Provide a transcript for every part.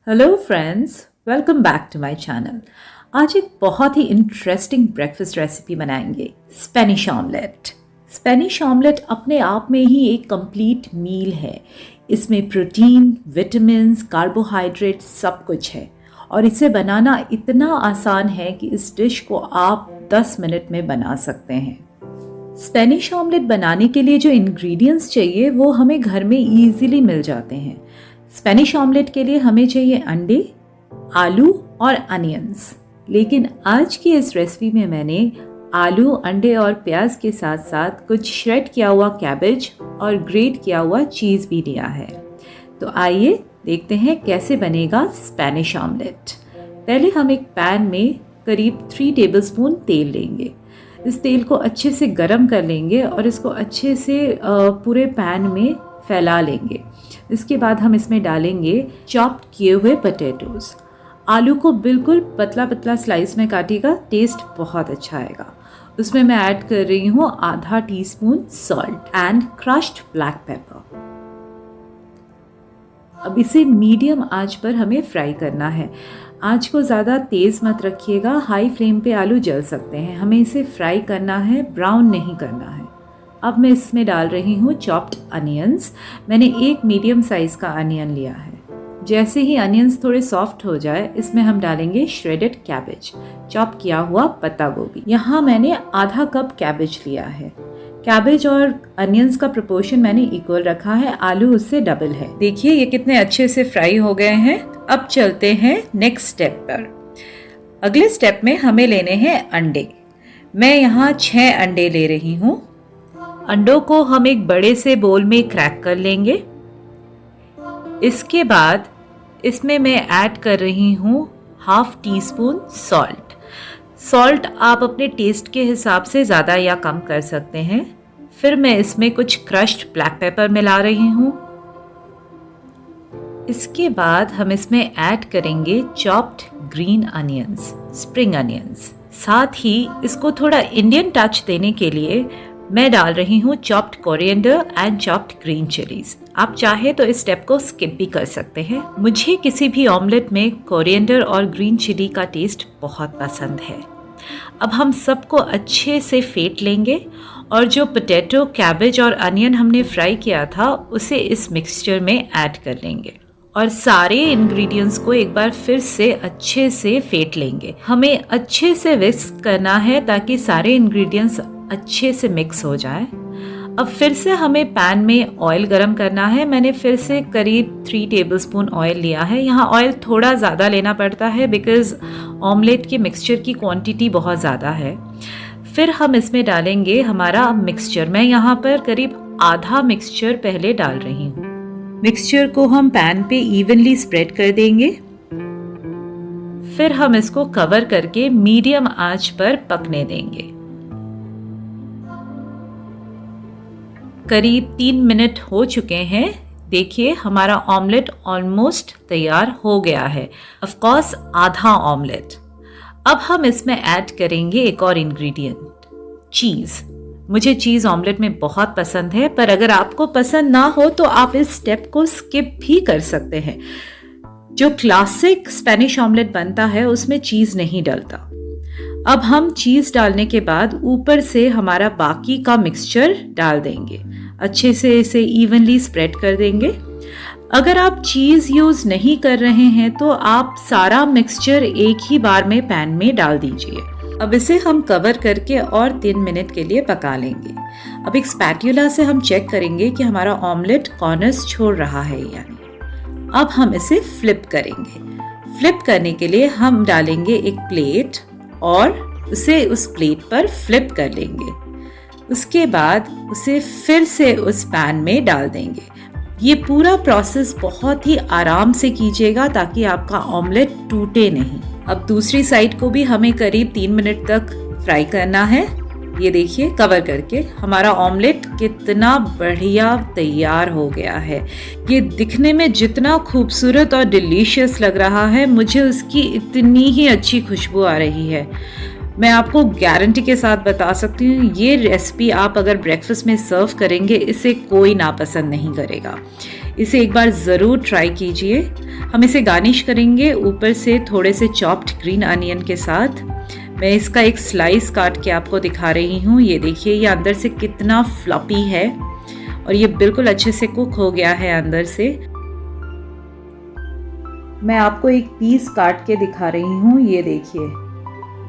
Hello friends, welcome back to my channel. आज एक बहुत ही इंटरेस्टिंग ब्रेकफास्ट रेसिपी बनाएंगे, स्पेनिश ऑमलेट। स्पेनिश ऑमलेट अपने आप में ही एक कंप्लीट मील है। इसमें प्रोटीन, विटामिन्स, कार्बोहाइड्रेट सब कुछ है और इसे बनाना इतना आसान है कि इस डिश को आप 10 मिनट में बना सकते हैं। स्पेनिश ऑमलेट बनाने के लिए जो इंग्रेडिएंट्स चाहिए वो हमें घर में इजीली मिल जाते हैं। स्पेनिश ऑमलेट के लिए हमें चाहिए अंडे, आलू और अनियंस। लेकिन आज की इस रेसिपी में मैंने आलू, अंडे और प्याज के साथ साथ कुछ श्रेड किया हुआ कैबेज और ग्रेट किया हुआ चीज़ भी लिया है। तो आइए देखते हैं कैसे बनेगा स्पेनिश ऑमलेट। पहले हम एक पैन में करीब 3 टेबलस्पून तेल लेंगे। इस तेल को अच्छे से गरम कर लेंगे और इसको अच्छे से पूरे पैन में फैला लेंगे। इसके बाद हम इसमें डालेंगे चॉप्ड किए हुए पोटैटोज। आलू को बिल्कुल पतला पतला स्लाइस में काटिएगा, टेस्ट बहुत अच्छा आएगा। उसमें मैं ऐड कर रही हूँ आधा teaspoon salt and crushed black pepper. अब इसे मीडियम आंच पर हमें फ्राई करना है। आंच को ज़्यादा तेज़ मत रखिएगा, हाई फ्लेम पे आलू जल सकते हैं। हमें इसे फ्राई करना है, ब्राउन नहीं करना है। अब मैं इसमें डाल रही हूँ चॉप्ड अनियंस। मैंने एक मीडियम साइज़ का अनियन लिया है। जैसे ही अनियंस थोड़े सॉफ्ट हो जाए, इसमें हम डालेंगे श्रेडेड कैबेज, चॉप किया हुआ पत्ता गोभी। यहाँ मैंने आधा कप कैबेज लिया है। कैबेज और अनियंस का प्रोपोर्शन मैंने इक्वल रखा है, आलू उससे डबल है। देखिए ये कितने अच्छे से फ्राई हो गए हैं। अब चलते हैं नेक्स्ट स्टेप पर। अगले स्टेप में हमें लेने हैं अंडे। मैं यहाँ 6 अंडे ले रही हूँ। अंडों को हम एक बड़े से बोल में क्रैक कर लेंगे। इसके बाद इसमें मैं ऐड कर रही हूँ half tea spoon salt. Salt आप अपने टेस्ट के हिसाब से ज़्यादा या कम कर सकते हैं। फिर मैं इसमें कुछ क्रश्ड ब्लैक पेपर मिला रही हूँ। इसके बाद हम इसमें ऐड करेंगे chopped green onions, spring onions. साथ ही इसको थोड़ा इंडियन टच देने के लिए मैं डाल रही हूँ chopped coriander and chopped green chillies. आप चाहे तो इस स्टेप को स्किप भी कर सकते हैं। मुझे किसी भी ऑमलेट में कोरिएंडर और ग्रीन चिली का टेस्ट बहुत पसंद है। अब हम सबको अच्छे से फेंट लेंगे और जो पोटैटो, कैबेज और अनियन हमने फ्राई किया था उसे इस मिक्सचर में ऐड कर लेंगे और सारे इंग्रेडिएंट्स को एक बार फिर से अच्छे से फेंट लेंगे। हमें अच्छे से विस्क करना है ताकि सारे इंग्रेडिएंट्स अच्छे से मिक्स हो जाए। अब फिर से हमें पैन में ऑयल गरम करना है। मैंने फिर से करीब 3 टेबलस्पून ऑयल लिया है। यहाँ ऑयल थोड़ा ज़्यादा लेना पड़ता है बिकॉज़ ऑमलेट के मिक्सचर की क्वांटिटी बहुत ज़्यादा है। फिर हम इसमें डालेंगे हमारा मिक्सचर। मैं यहाँ पर करीब आधा मिक्सचर पहले डाल रही हूँ। मिक्सचर को हम पैन पे इवनली स्प्रेड कर देंगे। फिर हम इसको कवर करके मीडियम आंच पर पकने देंगे। करीब 3 मिनट हो चुके हैं। देखिए हमारा ऑमलेट ऑलमोस्ट तैयार हो गया है। ऑफ कोर्स आधा ऑमलेट। अब हम इसमें ऐड करेंगे एक और इंग्रेडिएंट, चीज़। मुझे चीज़ ऑमलेट में बहुत पसंद है, पर अगर आपको पसंद ना हो तो आप इस स्टेप को स्किप भी कर सकते हैं। जो क्लासिक स्पेनिश ऑमलेट बनता है उसमें चीज़ नहीं डलता। अब हम चीज़ डालने के बाद ऊपर से हमारा बाकी का मिक्सचर डाल देंगे। अच्छे से इसे इवनली स्प्रेड कर देंगे। अगर आप चीज़ यूज़ नहीं कर रहे हैं तो आप सारा मिक्सचर एक ही बार में पैन में डाल दीजिए। अब इसे हम कवर करके और 3 मिनट के लिए पका लेंगे। अब एक स्पैटुला से हम चेक करेंगे कि हमारा ऑमलेट कॉर्नर्स छोड़ रहा है या नहीं। अब हम इसे फ्लिप करेंगे। फ्लिप करने के लिए हम डालेंगे एक प्लेट और उसे उस प्लेट पर फ्लिप कर लेंगे। उसके बाद उसे फिर से उस पैन में डाल देंगे। ये पूरा प्रोसेस बहुत ही आराम से कीजिएगा ताकि आपका ऑमलेट टूटे नहीं। अब दूसरी साइड को भी हमें करीब 3 मिनट तक फ्राई करना है। ये देखिए कवर करके हमारा ऑमलेट कितना बढ़िया तैयार हो गया है। ये दिखने में जितना खूबसूरत और डिलीशियस लग रहा है, मुझे उसकी इतनी ही अच्छी खुशबू आ रही है। मैं आपको गारंटी के साथ बता सकती हूँ ये रेसिपी आप अगर ब्रेकफास्ट में सर्व करेंगे इसे कोई नापसंद नहीं करेगा। इसे एक बार ज़रूर ट्राई कीजिए। हम इसे गार्निश करेंगे ऊपर से थोड़े से चॉप्ड ग्रीन अनियन के साथ। मैं इसका एक स्लाइस काट के आपको दिखा रही हूँ। ये देखिए, ये अंदर से कितना फ्लफी है और ये बिल्कुल अच्छे से कुक हो गया है अंदर से। मैं आपको एक पीस काट के दिखा रही हूँ, ये देखिए।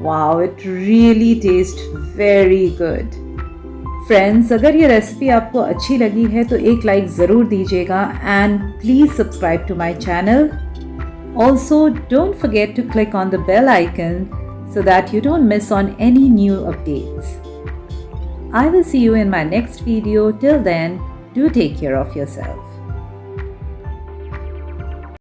Wow, it really taste very good. Friends, अगर ये रेसिपी आपको अच्छी लगी है तो एक लाइक ज़रूर दीजिएगा and please subscribe to my channel. Also don't forget to click on the bell icon so that you don't miss on any new updates. I will see you in my next video. Till then, do take care of yourself.